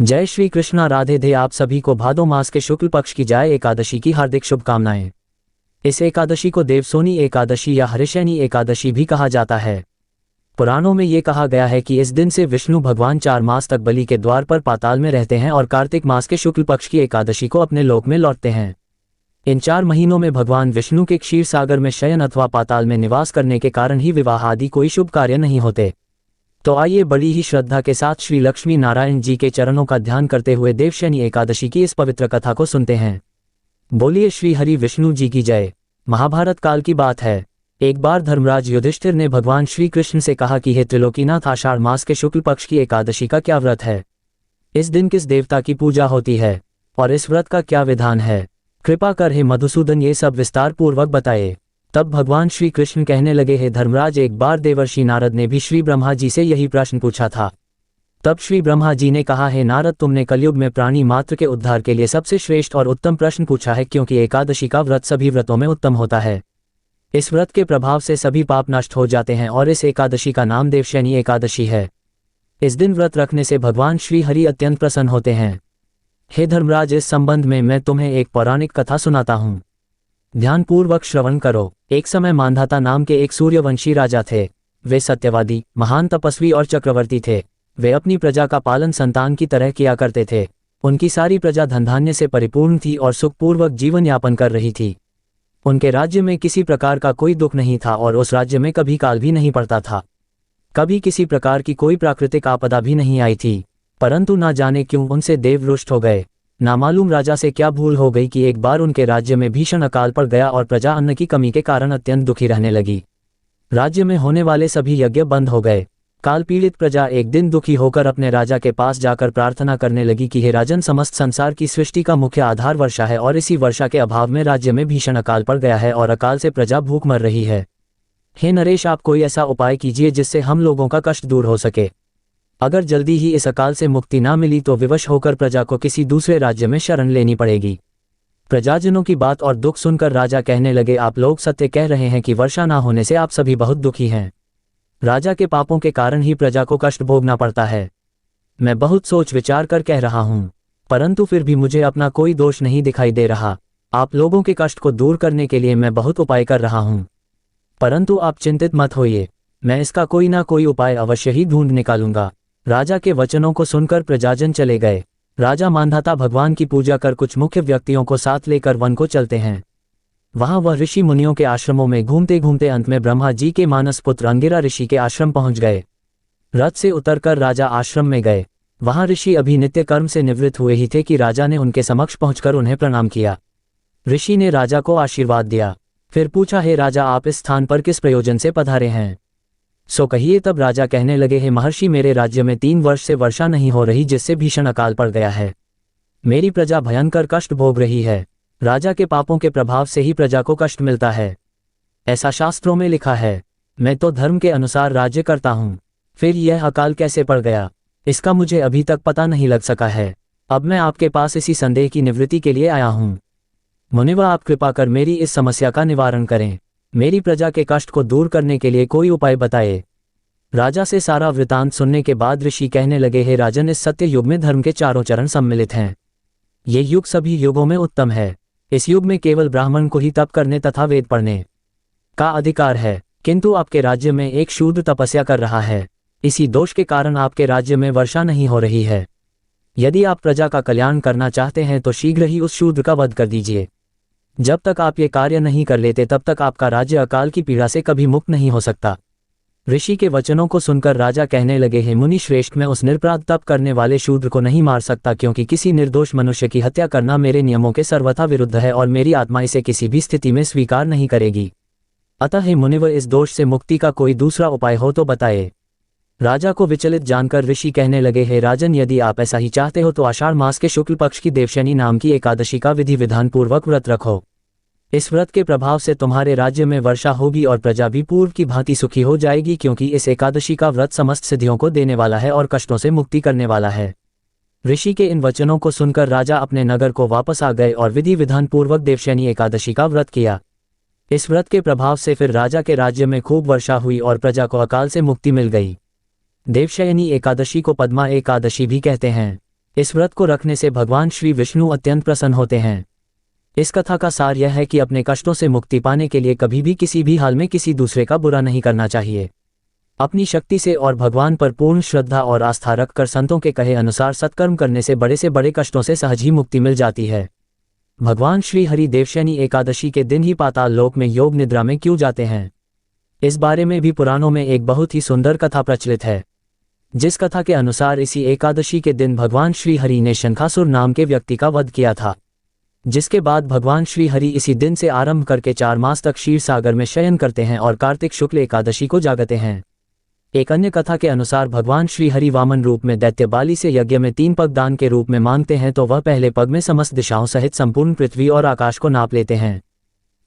जय श्री कृष्णा, राधे धे। आप सभी को भादो मास के शुक्ल पक्ष की जय एकादशी की हार्दिक शुभकामनाएं। इस एकादशी को देवसोनी एकादशी या हरिशयनी एकादशी भी कहा जाता है। पुराणों में ये कहा गया है कि इस दिन से विष्णु भगवान 4 मास तक बलि के द्वार पर पाताल में रहते हैं और कार्तिक मास के शुक्ल पक्ष की एकादशी को अपने लोक में लौटते हैं। इन 4 महीनों में भगवान विष्णु के क्षीर सागर में शयन अथवा पाताल में निवास करने के कारण ही विवाह आदि कोई शुभ कार्य नहीं होते। तो आइए बड़ी ही श्रद्धा के साथ श्री लक्ष्मी नारायण जी के चरणों का ध्यान करते हुए देवशयनी एकादशी की इस पवित्र कथा को सुनते हैं। बोलिए श्री हरि विष्णु जी की जय। महाभारत काल की बात है। एक बार धर्मराज युधिष्ठिर ने भगवान श्री कृष्ण से कहा कि हे त्रिलोकीनाथ, आषाढ़ मास के शुक्ल पक्ष की एकादशी का क्या व्रत है? इस दिन किस देवता की पूजा होती है और इस व्रत का क्या विधान है? कृपा कर हे मधुसूदन ये सब विस्तार पूर्वक बताए। तब भगवान श्री कृष्ण कहने लगे, हे धर्मराज, एक बार देवर्षि नारद ने भी श्री ब्रह्मा जी से यही प्रश्न पूछा था। तब श्री ब्रह्मा जी ने कहा, हे नारद, तुमने कलयुग में प्राणी मात्र के उद्धार के लिए सबसे श्रेष्ठ और उत्तम प्रश्न पूछा है, क्योंकि एकादशी का व्रत सभी व्रतों में उत्तम होता है। इस व्रत के प्रभाव से सभी पाप नष्ट हो जाते हैं और इस एकादशी का नाम देवशयनी एकादशी है। इस दिन व्रत रखने से भगवान श्री हरि अत्यंत प्रसन्न होते हैं। हे धर्मराज, इस संबंध में मैं तुम्हें एक पौराणिक कथा सुनाता हूँ, ध्यानपूर्वक श्रवण करो। एक समय मांधाता नाम के एक सूर्यवंशी राजा थे। वे सत्यवादी, महान तपस्वी और चक्रवर्ती थे। वे अपनी प्रजा का पालन संतान की तरह किया करते थे। उनकी सारी प्रजा धन धान्य से परिपूर्ण थी और सुखपूर्वक जीवन यापन कर रही थी। उनके राज्य में किसी प्रकार का कोई दुख नहीं था और उस राज्य में कभी काल भी नहीं पड़ता था। कभी किसी प्रकार की कोई प्राकृतिक आपदा भी नहीं आई थी। परंतु ना जाने क्यों उनसे देव रुष्ट हो गए। नामालूम राजा से क्या भूल हो गई कि एक बार उनके राज्य में भीषण अकाल पड़ गया और प्रजा अन्न की कमी के कारण अत्यंत दुखी रहने लगी। राज्य में होने वाले सभी यज्ञ बंद हो गए। काल पीड़ित प्रजा एक दिन दुखी होकर अपने राजा के पास जाकर प्रार्थना करने लगी कि हे राजन, समस्त संसार की सृष्टि का मुख्य आधार वर्षा है और इसी वर्षा के अभाव में राज्य में भीषण अकाल पड़ गया है और अकाल से प्रजा भूख मर रही है। हे नरेश, आप कोई ऐसा उपाय कीजिए जिससे हम लोगों का कष्ट दूर हो सके। अगर जल्दी ही इस अकाल से मुक्ति ना मिली तो विवश होकर प्रजा को किसी दूसरे राज्य में शरण लेनी पड़ेगी। प्रजाजनों की बात और दुख सुनकर राजा कहने लगे, आप लोग सत्य कह रहे हैं कि वर्षा ना होने से आप सभी बहुत दुखी हैं। राजा के पापों के कारण ही प्रजा को कष्ट भोगना पड़ता है। मैं बहुत सोच विचार कर कह रहा हूँ, परंतु फिर भी मुझे अपना कोई दोष नहीं दिखाई दे रहा। आप लोगों के कष्ट को दूर करने के लिए मैं बहुत उपाय कर रहा हूँ, परंतु आप चिंतित मत होइए, मैं इसका कोई ना कोई उपाय अवश्य ही ढूंढ निकालूंगा। राजा के वचनों को सुनकर प्रजाजन चले गए। राजा मांधाता भगवान की पूजा कर कुछ मुख्य व्यक्तियों को साथ लेकर वन को चलते हैं। वहां वह ऋषि मुनियों के आश्रमों में घूमते घूमते अंत में ब्रह्मा जी के मानस पुत्र अंगिरा ऋषि के आश्रम पहुंच गए। रथ से उतरकर राजा आश्रम में गए। वहां ऋषि अभी नित्य कर्म से निवृत्त हुए ही थे कि राजा ने उनके समक्ष पहुंचकर उन्हें प्रणाम किया। ऋषि ने राजा को आशीर्वाद दिया, फिर पूछा, हे राजा, आप इस स्थान पर किस प्रयोजन से पधारे हैं? सो कहिए। तब राजा कहने लगे, हे महर्षि, मेरे राज्य में 3 वर्ष से वर्षा नहीं हो रही, जिससे भीषण अकाल पड़ गया है। मेरी प्रजा भयंकर कष्ट भोग रही है। राजा के पापों के प्रभाव से ही प्रजा को कष्ट मिलता है, ऐसा शास्त्रों में लिखा है। मैं तो धर्म के अनुसार राज्य करता हूँ, फिर यह अकाल कैसे पड़ गया, इसका मुझे अभी तक पता नहीं लग सका है। अब मैं आपके पास इसी संदेह की निवृत्ति के लिए आया हूँ। मुनिवर, आप कृपा कर मेरी इस समस्या का निवारण करें। मेरी प्रजा के कष्ट को दूर करने के लिए कोई उपाय बताए। राजा से सारा वृतांत सुनने के बाद ऋषि कहने लगे, हे राजन, इस सत्य युग में धर्म के चारों चरण सम्मिलित हैं। ये युग सभी युगों में उत्तम है। इस युग में केवल ब्राह्मण को ही तप करने तथा वेद पढ़ने का अधिकार है, किंतु आपके राज्य में एक शूद्र तपस्या कर रहा है। इसी दोष के कारण आपके राज्य में वर्षा नहीं हो रही है। यदि आप प्रजा का कल्याण करना चाहते हैं तो शीघ्र ही उस शूद्र का वध कर दीजिए। जब तक आप ये कार्य नहीं कर लेते तब तक आपका राज्य अकाल की पीड़ा से कभी मुक्त नहीं हो सकता। ऋषि के वचनों को सुनकर राजा कहने लगे, हे मुनि श्रेष्ठ, मैं उस निरपराध तप करने वाले शूद्र को नहीं मार सकता, क्योंकि किसी निर्दोष मनुष्य की हत्या करना मेरे नियमों के सर्वथा विरुद्ध है और मेरी आत्मा इसे किसी भी स्थिति में स्वीकार नहीं करेगी। अतः हे मुनिवर, इस दोष से मुक्ति का कोई दूसरा उपाय हो तो बताए। राजा को विचलित जानकर ऋषि कहने लगे, हे राजन, यदि आप ऐसा ही चाहते हो तो आषाढ़ मास के शुक्ल पक्ष की देवशयनी नाम की एकादशी का विधि विधान पूर्वक व्रत रखो। इस व्रत के प्रभाव से तुम्हारे राज्य में वर्षा होगी और प्रजा भी पूर्व की भांति सुखी हो जाएगी, क्योंकि इस एकादशी का व्रत समस्त सिद्धियों को देने वाला है और कष्टों से मुक्ति करने वाला है। ऋषि के इन वचनों को सुनकर राजा अपने नगर को वापस आ गए और विधि विधान पूर्वक देवशयनी एकादशी का व्रत किया। इस व्रत के प्रभाव से फिर राजा के राज्य में खूब वर्षा हुई और प्रजा को अकाल से मुक्ति मिल गई। देवशयनी एकादशी को पद्मा एकादशी भी कहते हैं। इस व्रत को रखने से भगवान श्री विष्णु अत्यंत प्रसन्न होते हैं। इस कथा का सार यह है कि अपने कष्टों से मुक्ति पाने के लिए कभी भी किसी भी हाल में किसी दूसरे का बुरा नहीं करना चाहिए। अपनी शक्ति से और भगवान पर पूर्ण श्रद्धा और आस्था रखकर संतों के कहे अनुसार सत्कर्म करने से बड़े कष्टों से सहज ही मुक्ति मिल जाती है। भगवान श्री हरि देवशयनी एकादशी के दिन ही पाताल लोक में योग निद्रा में क्यों जाते हैं, इस बारे में भी पुराणों में एक बहुत ही सुंदर कथा प्रचलित है। जिस कथा के अनुसार इसी एकादशी के दिन भगवान श्री हरि ने शंखासुर नाम के व्यक्ति का वध किया था, जिसके बाद भगवान श्री हरि इसी दिन से आरंभ करके 4 मास तक क्षीर सागर में शयन करते हैं और कार्तिक शुक्ल एकादशी को जागते हैं। एक अन्य कथा के अनुसार भगवान श्री हरि वामन रूप में दैत्य बाली से यज्ञ में 3 पग दान के रूप में मांगते हैं, तो वह पहले पग में समस्त दिशाओं सहित संपूर्ण पृथ्वी और आकाश को नाप लेते हैं।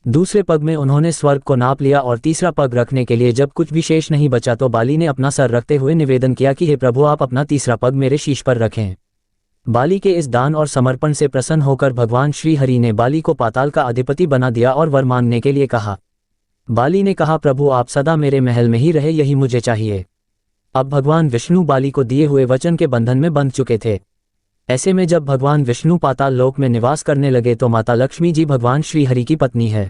दूसरे पग में उन्होंने स्वर्ग को नाप लिया और तीसरा पग रखने के लिए जब कुछ विशेष नहीं बचा तो बाली ने अपना सर रखते हुए निवेदन किया कि हे प्रभु, आप अपना तीसरा पग मेरे शीश पर रखें। बाली के इस दान और समर्पण से प्रसन्न होकर भगवान श्री हरि ने बाली को पाताल का अधिपति बना दिया और वर मांगने के लिए कहा। बाली ने कहा, प्रभु आप सदा मेरे महल में ही रहे, यही मुझे चाहिए। अब भगवान विष्णु बाली को दिए हुए वचन के बंधन में बंध चुके थे। ऐसे में जब भगवान विष्णु पाताल लोक में निवास करने लगे तो माता लक्ष्मी जी भगवान श्री हरि की पत्नी है,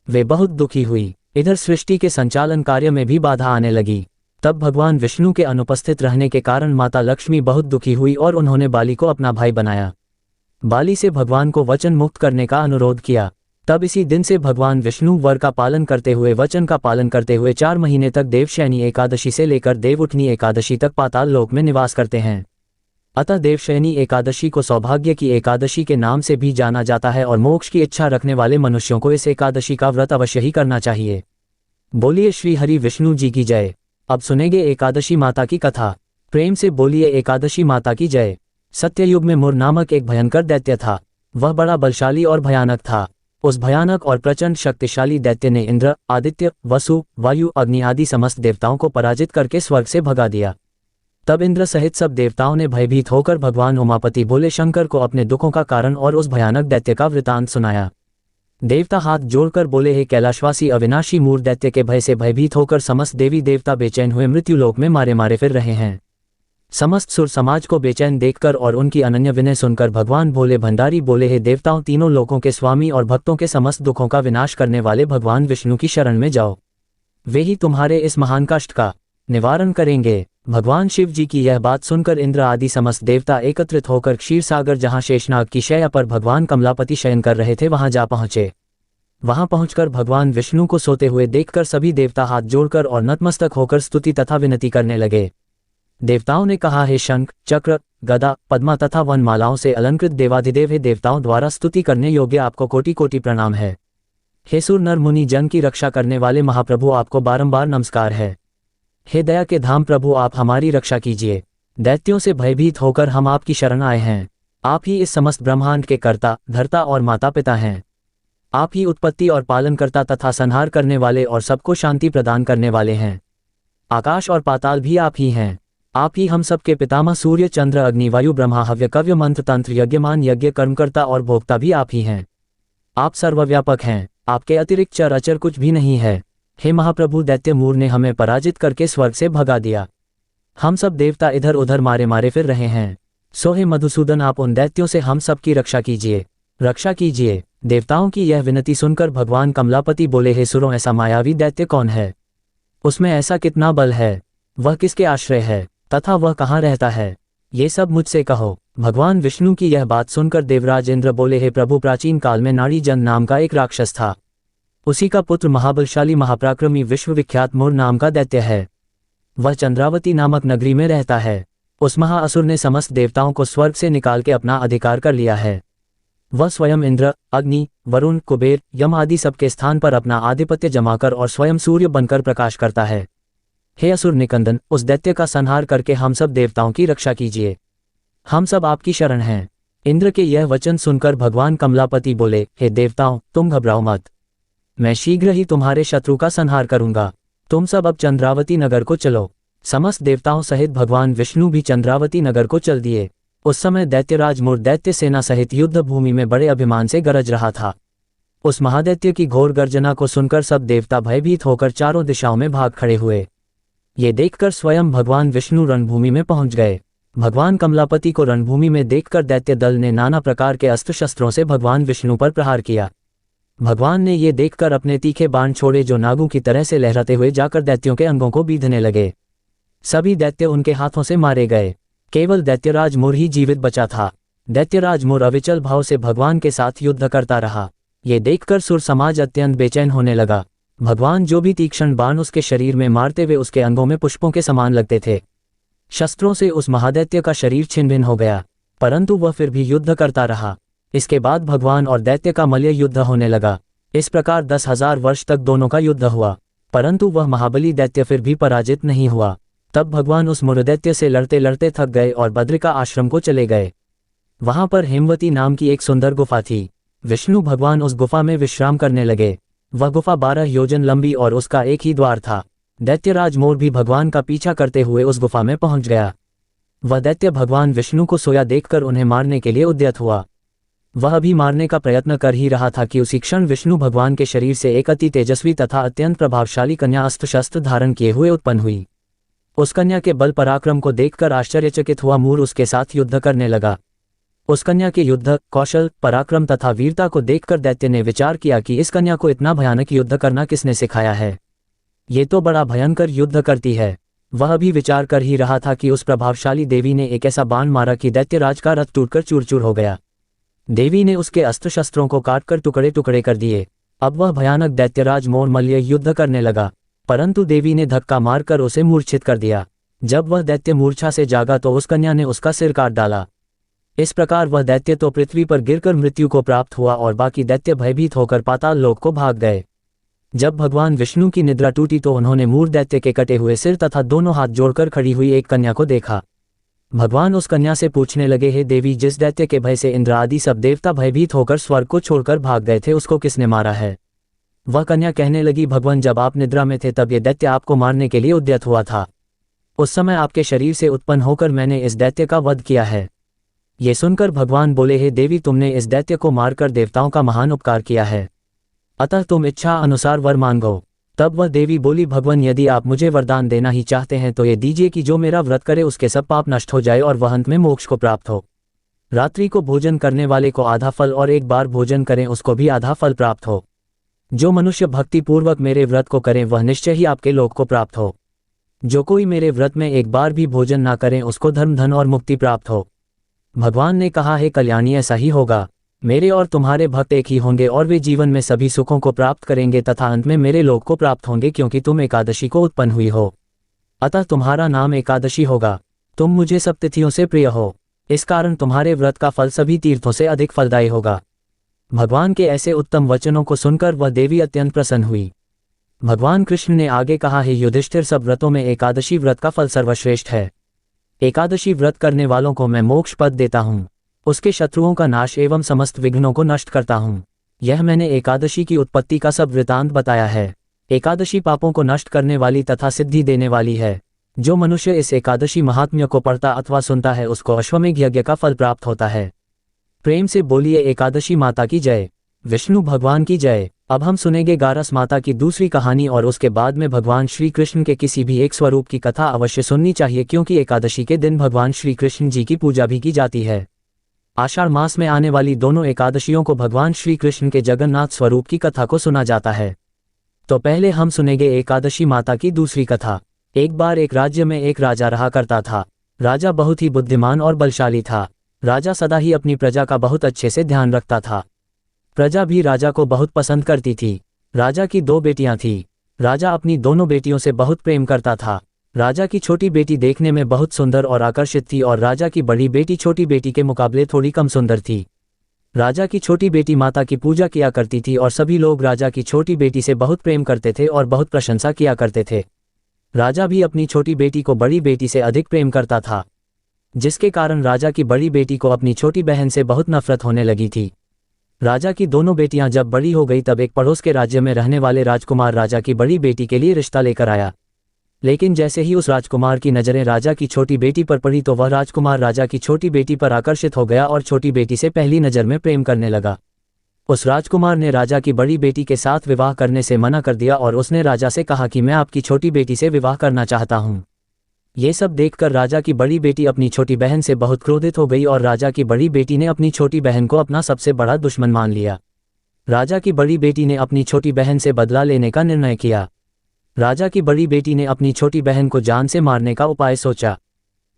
वे बहुत दुखी हुई। इधर सृष्टि के संचालन कार्य में भी बाधा आने लगी। तब भगवान विष्णु के अनुपस्थित रहने के कारण माता लक्ष्मी बहुत दुखी हुई और उन्होंने बाली को अपना भाई बनाया। बाली से भगवान को वचन मुक्त करने का अनुरोध किया। तब इसी दिन से भगवान विष्णु वर का पालन करते हुए वचन का पालन करते हुए 4 महीने तक देवशयनी एकादशी से लेकर देवउठनी एकादशी तक पाताल लोक में निवास करते हैं। अतः देवशयनी एकादशी को सौभाग्य की एकादशी के नाम से भी जाना जाता है और मोक्ष की इच्छा रखने वाले मनुष्यों को इस एकादशी का व्रत अवश्य ही करना चाहिए। बोलिए श्री हरि विष्णु जी की जय। अब सुनेंगे एकादशी माता की कथा। प्रेम से बोलिए एकादशी माता की जय। सत्ययुग में मुर नामक एक भयंकर दैत्य था। वह बड़ा बलशाली और भयानक था। उस भयानक और प्रचंड शक्तिशाली दैत्य ने इंद्र, आदित्य, वसु, वायु, अग्नि आदि समस्त देवताओं को पराजित करके स्वर्ग से भगा दिया। तब इंद्र सहित सब देवताओं ने भयभीत होकर भगवान उमापति भोले शंकर को अपने दुखों का कारण और उस भयानक दैत्य का वृतांत सुनाया। देवता हाथ जोड़कर बोले, हे कैलाशवासी अविनाशी मूर दैत्य के भय से भयभीत होकर समस्त देवी देवता बेचैन हुए मृत्युलोक में मारे मारे फिर रहे हैं। समस्त सुर समाज को बेचैन देखकर और उनकी अनन्य विनय सुनकर भगवान भोले भंडारी बोले, हे देवताओं, तीनों लोकों के स्वामी और भक्तों के समस्त दुखों का विनाश करने वाले भगवान विष्णु की शरण में जाओ, वे ही तुम्हारे इस महान कष्ट का निवारण करेंगे। भगवान शिव जी की यह बात सुनकर इंद्र आदि समस्त देवता एकत्रित होकर क्षीर सागर जहाँ शेषनाग की शैया पर भगवान कमलापति शयन कर रहे थे वहां जा पहुंचे। वहां पहुंचकर भगवान विष्णु को सोते हुए देखकर सभी देवता हाथ जोड़कर और नतमस्तक होकर स्तुति तथा विनती करने लगे। देवताओं ने कहा, हे शंख, चक्र, गदा, पद्मा तथा वनमालाओं से अलंकृत देवाधिदेव, हे देवताओं द्वारा स्तुति करने योग्य आपको कोटि कोटि प्रणाम है। हे सुर नर मुनि जन की रक्षा करने वाले महाप्रभु, आपको बारंबार नमस्कार है। हे दया के धाम प्रभु, आप हमारी रक्षा कीजिए। दैत्यों से भयभीत होकर हम आपकी शरण आए हैं। आप ही इस समस्त ब्रह्मांड के कर्ता, धर्ता और माता पिता हैं। आप ही उत्पत्ति और पालनकर्ता तथा संहार करने वाले और सबको शांति प्रदान करने वाले हैं। आकाश और पाताल भी आप ही हैं। आप ही हम सबके पितामह सूर्य, चंद्र, अग्नि, वायु, ब्रह्मा, हव्य, कव्य, मंत्र, तंत्र, यज्ञमान, यज्ञ, कर्मकर्ता और भोक्ता भी आप ही हैं। आप सर्वव्यापक हैं। आपके अतिरिक्त चर अचर कुछ भी नहीं है। हे महाप्रभु, दैत्य मूर ने हमें पराजित करके स्वर्ग से भगा दिया। हम सब देवता इधर उधर मारे मारे फिर रहे हैं। सो हे मधुसूदन, आप उन दैत्यों से हम सब की रक्षा कीजिए, रक्षा कीजिए। देवताओं की यह विनती सुनकर भगवान कमलापति बोले, हे सुरों, ऐसा मायावी दैत्य कौन है? उसमें ऐसा कितना बल है? वह किसके आश्रय है तथा वह कहाँ रहता है? ये सब मुझसे कहो। भगवान विष्णु की यह बात सुनकर देवराज इंद्र बोले, हे प्रभु, प्राचीन काल में नाड़ी जन नाम का एक राक्षस था। उसी का पुत्र महाबलशाली महापराक्रमी विश्वविख्यात मुर नाम का दैत्य है। वह चंद्रावती नामक नगरी में रहता है। उस महाअसुर ने समस्त देवताओं को स्वर्ग से निकाल के अपना अधिकार कर लिया है। वह स्वयं इंद्र, अग्नि, वरुण, कुबेर, यम आदि सबके स्थान पर अपना आधिपत्य जमाकर और स्वयं सूर्य बनकर प्रकाश करता है। हे असुर निकंदन, उस दैत्य का संहार करके हम सब देवताओं की रक्षा कीजिए। हम सब आपकी शरण हैं। इंद्र के यह वचन सुनकर भगवान कमलापति बोले, हे देवताओं, तुम घबराओ मत। मैं शीघ्र ही तुम्हारे शत्रु का संहार करूंगा। तुम सब अब चंद्रावती नगर को चलो। समस्त देवताओं सहित भगवान विष्णु भी चंद्रावती नगर को चल दिए। उस समय दैत्यराज मुर दैत्य सेना सहित युद्ध भूमि में बड़े अभिमान से गरज रहा था। उस महादैत्य की घोर गर्जना को सुनकर सब देवता भयभीत होकर चारों दिशाओं में भाग खड़े हुए। ये देखकर स्वयं भगवान विष्णु रणभूमि में पहुंच गए। भगवान कमलापति को रणभूमि में देखकर दैत्य दल ने नाना प्रकार के अस्त्र शस्त्रों से भगवान विष्णु पर प्रहार किया। भगवान ने ये देखकर अपने तीखे बाण छोड़े जो नागों की तरह से लहराते हुए जाकर दैत्यों के अंगों को बीधने लगे। सभी दैत्य उनके हाथों से मारे गए। केवल दैत्यराज मुर ही जीवित बचा था। दैत्यराज मुर अविचल भाव से भगवान के साथ युद्ध करता रहा। ये देखकर सुर समाज अत्यंत बेचैन होने लगा। भगवान जो भी तीक्ष्ण बाण उसके शरीर में मारते वे उसके अंगों में पुष्पों के समान लगते थे। शस्त्रों से उस महादैत्य का शरीर छिन्न भिन्न हो गया, परंतु वह फिर भी युद्ध करता रहा। इसके बाद भगवान और दैत्य का मल्ल युद्ध होने लगा। इस प्रकार 10,000 वर्ष तक दोनों का युद्ध हुआ, परंतु वह महाबली दैत्य फिर भी पराजित नहीं हुआ। तब भगवान उस मुरदैत्य से लड़ते लड़ते थक गए और बद्रिका आश्रम को चले गए। वहां पर हेमवती नाम की एक सुंदर गुफा थी। विष्णु भगवान उस गुफा में विश्राम करने लगे। वह गुफा 12 योजन लंबी और उसका एक ही द्वार था। दैत्यराज मोर भी भगवान का पीछा करते हुए उस गुफा में पहुंच गया। वह दैत्य भगवान विष्णु को सोया देखकर उन्हें मारने के लिए उद्यत हुआ। वह भी मारने का प्रयत्न कर ही रहा था कि उसी क्षण विष्णु भगवान के शरीर से एक अति तेजस्वी तथा अत्यंत प्रभावशाली कन्या अस्त्र शस्त्र धारण किए हुए उत्पन्न हुई। उस कन्या के बल पराक्रम को देखकर आश्चर्यचकित हुआ मूर उसके साथ युद्ध करने लगा। उस कन्या के युद्ध कौशल, पराक्रम तथा वीरता को देखकर दैत्य ने विचार किया कि इस कन्या को इतना भयानक युद्ध करना किसने सिखाया है। ये तो बड़ा भयंकर युद्ध करती है। वह भी विचार कर ही रहा था कि उस प्रभावशाली देवी ने एक ऐसा बाण मारा कि दैत्यराज का रथ टूटकर चूर चूर हो गया। देवी ने उसके अस्त्र शस्त्रों को काटकर टुकड़े टुकड़े कर दिए। अब वह भयानक दैत्यराज मोर मल्ल युद्ध करने लगा, परंतु देवी ने धक्का मारकर उसे मूर्छित कर दिया। जब वह दैत्य मूर्छा से जागा तो उस कन्या ने उसका सिर काट डाला। इस प्रकार वह दैत्य तो पृथ्वी पर गिरकर मृत्यु को प्राप्त हुआ और बाकी दैत्य भयभीत होकर पाताल लोक को भाग गए। जब भगवान विष्णु की निद्रा टूटी तो उन्होंने मूर दैत्य के कटे हुए सिर तथा दोनों हाथ जोड़कर खड़ी हुई एक कन्या को देखा। भगवान उस कन्या से पूछने लगे, हे देवी, जिस दैत्य के भय से इंद्र आदि सब देवता भयभीत होकर स्वर्ग को छोड़कर भाग गए थे उसको किसने मारा है? वह कन्या कहने लगी, भगवान, जब आप निद्रा में थे तब ये दैत्य आपको मारने के लिए उद्यत हुआ था। उस समय आपके शरीर से उत्पन्न होकर मैंने इस दैत्य का वध किया है। ये सुनकर भगवान बोले, हे देवी, तुमने इस दैत्य को मारकर देवताओं का महान उपकार किया है, अतः तुम इच्छा अनुसार वर मांगो। तब वह देवी बोली, भगवान, यदि आप मुझे वरदान देना ही चाहते हैं तो ये दीजिए कि जो मेरा व्रत करे उसके सब पाप नष्ट हो जाए और वह अंत में मोक्ष को प्राप्त हो। रात्रि को भोजन करने वाले को आधा फल और एक बार भोजन करें उसको भी आधा फल प्राप्त हो। जो मनुष्य भक्ति पूर्वक मेरे व्रत को करें वह निश्चय ही आपके लोक को प्राप्त हो। जो कोई मेरे व्रत में एक बार भी भोजन ना करें उसको धर्म, धन और मुक्ति प्राप्त हो। भगवान ने कहा, हे कल्याणी, ऐसा ही होगा। मेरे और तुम्हारे भक्त एक ही होंगे और वे जीवन में सभी सुखों को प्राप्त करेंगे तथा अंत में मेरे लोक को प्राप्त होंगे, क्योंकि तुम एकादशी को उत्पन्न हुई हो, अतः तुम्हारा नाम एकादशी होगा। तुम मुझे सब तिथियों से प्रिय हो, इस कारण तुम्हारे व्रत का फल सभी तीर्थों से अधिक फलदायी होगा। भगवान के ऐसे उत्तम वचनों को सुनकर वह देवी अत्यंत प्रसन्न हुई। भगवान कृष्ण ने आगे कहा, हे युधिष्ठिर, सब व्रतों में एकादशी व्रत का फल सर्वश्रेष्ठ है। एकादशी व्रत करने वालों को मैं मोक्ष पद देता हूँ, उसके शत्रुओं का नाश एवं समस्त विघ्नों को नष्ट करता हूँ। यह मैंने एकादशी की उत्पत्ति का सब वृतांत बताया है। एकादशी पापों को नष्ट करने वाली तथा सिद्धि देने वाली है। जो मनुष्य इस एकादशी महात्म्य को पढ़ता अथवा सुनता है उसको अश्वमेघ यज्ञ का फल प्राप्त होता है। प्रेम से बोलिए एकादशी माता की जय, विष्णु भगवान की जय। अब हम सुनेंगे गारस माता की दूसरी कहानी और उसके बाद में भगवान श्री कृष्ण के किसी भी एक स्वरूप की कथा अवश्य सुननी चाहिए, क्योंकि एकादशी के दिन भगवान श्री कृष्ण जी की पूजा भी की जाती है। आषाढ़ मास में आने वाली दोनों एकादशियों को भगवान श्री कृष्ण के जगन्नाथ स्वरूप की कथा को सुना जाता है। तो पहले हम सुनेंगे एकादशी माता की दूसरी कथा। एक बार एक राज्य में एक राजा रहा करता था। राजा बहुत ही बुद्धिमान और बलशाली था। राजा सदा ही अपनी प्रजा का बहुत अच्छे से ध्यान रखता था। प्रजा भी राजा को बहुत पसंद करती थी। राजा की 2 बेटियां थीं। राजा अपनी दोनों बेटियों से बहुत प्रेम करता था। राजा की छोटी बेटी देखने में बहुत सुंदर और आकर्षित थी और राजा की बड़ी बेटी छोटी बेटी के मुकाबले थोड़ी कम सुंदर थी। राजा की छोटी बेटी माता की पूजा किया करती थी और सभी लोग राजा की छोटी बेटी से बहुत प्रेम करते थे और बहुत प्रशंसा किया करते थे। राजा भी अपनी छोटी बेटी को बड़ी बेटी से अधिक प्रेम करता था, जिसके कारण राजा की बड़ी बेटी को अपनी छोटी बहन से बहुत नफरत होने लगी थी। राजा की दोनों बेटियां जब बड़ी हो गई तब एक पड़ोस के राज्य में रहने वाले राजकुमार राजा की बड़ी बेटी के लिए रिश्ता लेकर आया। लेकिन जैसे ही उस राजकुमार की नज़रें राजा की छोटी बेटी पर पड़ी तो वह राजकुमार राजा की छोटी बेटी पर आकर्षित हो गया और छोटी बेटी से पहली नज़र में प्रेम करने लगा। उस राजकुमार ने राजा की बड़ी बेटी के साथ विवाह करने से मना कर दिया और उसने राजा से कहा कि मैं आपकी छोटी बेटी से विवाह करना चाहता हूँ। ये सब देखकर राजा की बड़ी बेटी अपनी छोटी बहन से बहुत क्रोधित हो गई और राजा की बड़ी बेटी ने अपनी छोटी बहन को अपना सबसे बड़ा दुश्मन मान लिया। राजा की बड़ी बेटी ने अपनी छोटी बहन से बदला लेने का निर्णय किया। राजा की बड़ी बेटी ने अपनी छोटी बहन को जान से मारने का उपाय सोचा।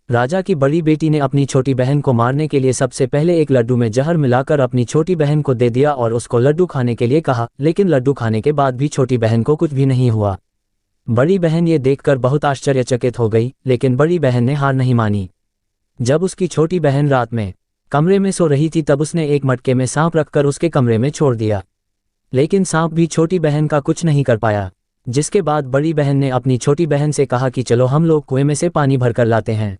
राजा की बड़ी बेटी ने अपनी छोटी बहन को मारने के लिए सबसे पहले एक लड्डू में जहर मिलाकर अपनी छोटी बहन को दे दिया और उसको लड्डू खाने के लिए कहा, लेकिन लड्डू खाने के बाद भी छोटी बहन को कुछ भी नहीं हुआ। बड़ी बहन ये देखकर बहुत आश्चर्यचकित हो गई, लेकिन बड़ी बहन ने हार नहीं मानी। जब उसकी छोटी बहन रात में कमरे में सो रही थी तब उसने एक मटके में सांप रखकर उसके कमरे में छोड़ दिया, लेकिन सांप भी छोटी बहन का कुछ नहीं कर पाया। जिसके बाद बड़ी बहन ने अपनी छोटी बहन से कहा कि चलो हम लोग कुएं में से पानी भरकर लाते हैं।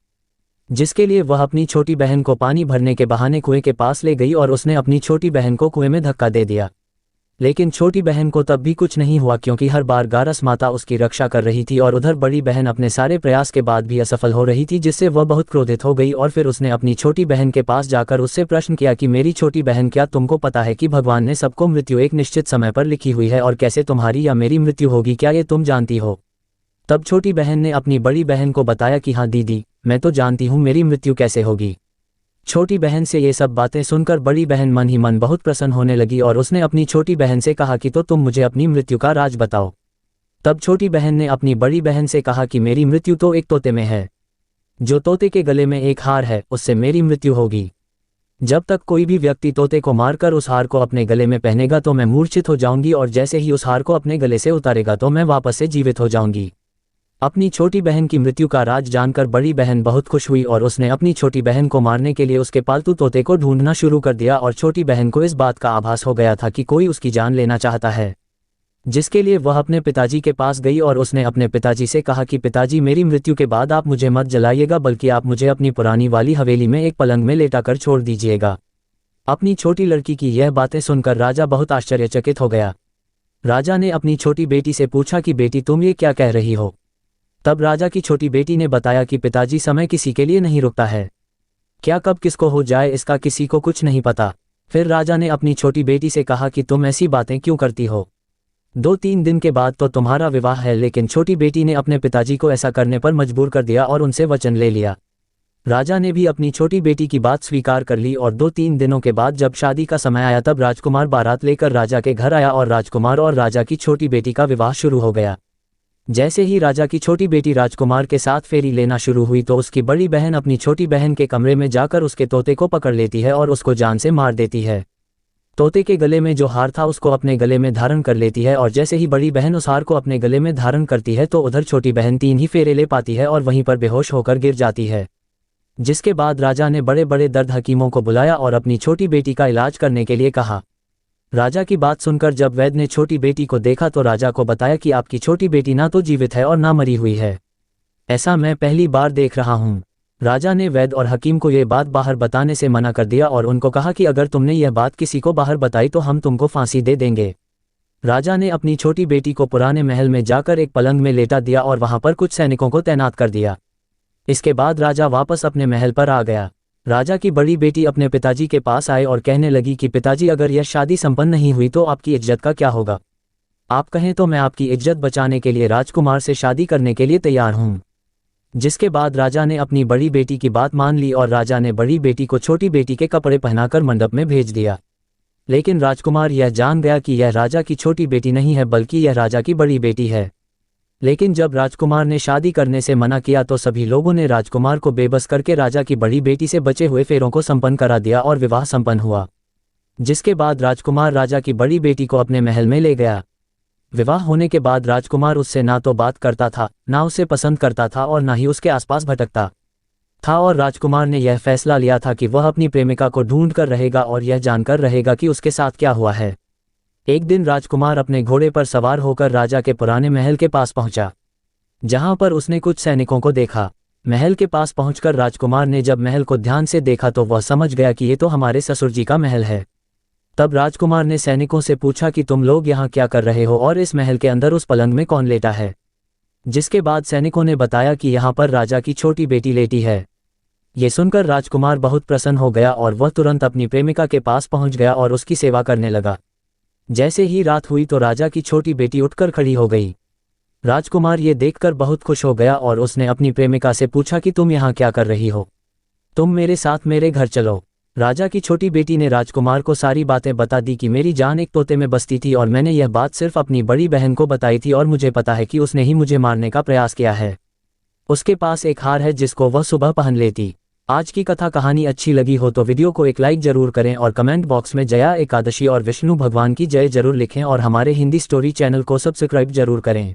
जिसके लिए वह अपनी छोटी बहन को पानी भरने के बहाने कुएं के पास ले गई और उसने अपनी छोटी बहन को कुएं में धक्का दे दिया। लेकिन छोटी बहन को तब भी कुछ नहीं हुआ, क्योंकि हर बार गारस माता उसकी रक्षा कर रही थी और उधर बड़ी बहन अपने सारे प्रयास के बाद भी असफल हो रही थी, जिससे वह बहुत क्रोधित हो गई और फिर उसने अपनी छोटी बहन के पास जाकर उससे प्रश्न किया कि मेरी छोटी बहन, क्या तुमको पता है कि भगवान ने सबको मृत्यु एक निश्चित समय पर लिखी हुई है और कैसे तुम्हारी या मेरी मृत्यु होगी, क्या ये तुम जानती हो? तब छोटी बहन ने अपनी बड़ी बहन को बताया कि हाँ दीदी, मैं तो जानती हूँ मेरी मृत्यु कैसे होगी। छोटी बहन से ये सब बातें सुनकर बड़ी बहन मन ही मन बहुत प्रसन्न होने लगी और उसने अपनी छोटी बहन से कहा कि तो तुम मुझे अपनी मृत्यु का राज बताओ। तब छोटी बहन ने अपनी बड़ी बहन से कहा कि मेरी मृत्यु तो एक तोते में है। जो तोते के गले में एक हार है उससे मेरी मृत्यु होगी। जब तक कोई भी व्यक्ति तोते को मारकर उस हार को अपने गले में पहनेगा तो मैं मूर्छित हो जाऊंगी और जैसे ही उस हार को अपने गले से उतारेगा तो मैं वापस से जीवित हो जाऊंगी। अपनी छोटी बहन की मृत्यु का राज जानकर बड़ी बहन बहुत खुश हुई और उसने अपनी छोटी बहन को मारने के लिए उसके पालतू तोते को ढूंढना शुरू कर दिया और छोटी बहन को इस बात का आभास हो गया था कि कोई उसकी जान लेना चाहता है। जिसके लिए वह अपने पिताजी के पास गई और उसने अपने पिताजी से कहा कि पिताजी, मेरी मृत्यु के बाद आप मुझे मत जलाइएगा, बल्कि आप मुझे अपनी पुरानी वाली हवेली में एक पलंग में लेटाकर छोड़ दीजिएगा। अपनी छोटी लड़की की यह बातें सुनकर राजा बहुत आश्चर्यचकित हो गया। राजा ने अपनी छोटी बेटी से पूछा कि बेटी, तुम ये क्या कह रही हो? तब राजा की छोटी बेटी ने बताया कि पिताजी, समय किसी के लिए नहीं रुकता है। क्या कब किसको हो जाए इसका किसी को कुछ नहीं पता। फिर राजा ने अपनी छोटी बेटी से कहा कि तुम ऐसी बातें क्यों करती हो? 2-3 दिन के बाद तो तुम्हारा विवाह है। लेकिन छोटी बेटी ने अपने पिताजी को ऐसा करने पर मजबूर कर दिया और उनसे वचन ले लिया। राजा ने भी अपनी छोटी बेटी की बात स्वीकार कर ली और 2-3 दिनों के बाद जब शादी का समय आया तब राजकुमार बारात लेकर राजा के घर आया और राजकुमार और राजा की छोटी बेटी का विवाह शुरू हो गया। जैसे ही राजा की छोटी बेटी राजकुमार के साथ फेरी लेना शुरू हुई तो उसकी बड़ी बहन अपनी छोटी बहन के कमरे में जाकर उसके तोते को पकड़ लेती है और उसको जान से मार देती है। तोते के गले में जो हार था उसको अपने गले में धारण कर लेती है और जैसे ही बड़ी बहन उस हार को अपने गले में धारण करती है तो उधर छोटी बहन 3 ही फेरे ले पाती है और वहीं पर बेहोश होकर गिर जाती है। जिसके बाद राजा ने बड़े बड़े दर्द हकीमों को बुलाया और अपनी छोटी बेटी का इलाज करने के लिए कहा। राजा की बात सुनकर जब वैद्य ने छोटी बेटी को देखा तो राजा को बताया कि आपकी छोटी बेटी ना तो जीवित है और ना मरी हुई है। ऐसा मैं पहली बार देख रहा हूँ। राजा ने वैद्य और हकीम को ये बात बाहर बताने से मना कर दिया और उनको कहा कि अगर तुमने यह बात किसी को बाहर बताई तो हम तुमको फांसी दे देंगे। राजा ने अपनी छोटी बेटी को पुराने महल में जाकर एक पलंग में लेटा दिया और वहां पर कुछ सैनिकों को तैनात कर दिया। इसके बाद राजा वापस अपने महल पर आ गया। राजा की बड़ी बेटी अपने पिताजी के पास आए और कहने लगी कि पिताजी, अगर यह शादी संपन्न नहीं हुई तो आपकी इज्जत का क्या होगा? आप कहें तो मैं आपकी इज्जत बचाने के लिए राजकुमार से शादी करने के लिए तैयार हूँ। जिसके बाद राजा ने अपनी बड़ी बेटी की बात मान ली और राजा ने बड़ी बेटी को छोटी बेटी के कपड़े पहनाकर मंडप में भेज दिया। लेकिन राजकुमार यह जान गया कि यह राजा की छोटी बेटी नहीं है बल्कि यह राजा की बड़ी बेटी है। लेकिन जब राजकुमार ने शादी करने से मना किया तो सभी लोगों ने राजकुमार को बेबस करके राजा की बड़ी बेटी से बचे हुए फेरों को संपन्न करा दिया और विवाह संपन्न हुआ। जिसके बाद राजकुमार राजा की बड़ी बेटी को अपने महल में ले गया। विवाह होने के बाद राजकुमार उससे ना तो बात करता था, ना उसे पसंद करता था और ना ही उसके आसपास भटकता था और राजकुमार ने यह फैसला लिया था कि वह अपनी प्रेमिका को ढूंढ कर रहेगा और यह जानकर रहेगा कि उसके साथ क्या हुआ है। एक दिन राजकुमार अपने घोड़े पर सवार होकर राजा के पुराने महल के पास पहुंचा, जहां पर उसने कुछ सैनिकों को देखा। महल के पास पहुंचकर राजकुमार ने जब महल को ध्यान से देखा तो वह समझ गया कि ये तो हमारे ससुर जी का महल है। तब राजकुमार ने सैनिकों से पूछा कि तुम लोग यहाँ क्या कर रहे हो और इस महल के अंदर उस पलंग में कौन लेटा है? जिसके बाद सैनिकों ने बताया कि यहाँ पर राजा की छोटी बेटी लेटी है। ये सुनकर राजकुमार बहुत प्रसन्न हो गया और वह तुरंत अपनी प्रेमिका के पास पहुंच गया और उसकी सेवा करने लगा। जैसे ही रात हुई तो राजा की छोटी बेटी उठकर खड़ी हो गई। राजकुमार ये देखकर बहुत खुश हो गया और उसने अपनी प्रेमिका से पूछा कि तुम यहाँ क्या कर रही हो? तुम मेरे साथ मेरे घर चलो। राजा की छोटी बेटी ने राजकुमार को सारी बातें बता दी कि मेरी जान एक तोते में बसती थी और मैंने यह बात सिर्फ अपनी बड़ी बहन को बताई थी और मुझे पता है कि उसने ही मुझे मारने का प्रयास किया है। उसके पास एक हार है जिसको वह सुबह पहन लेती। आज की कथा कहानी अच्छी लगी हो तो वीडियो को एक लाइक जरूर करें और कमेंट बॉक्स में जया एकादशी और विष्णु भगवान की जय जरूर लिखें और हमारे हिंदी स्टोरी चैनल को सब्सक्राइब जरूर करें।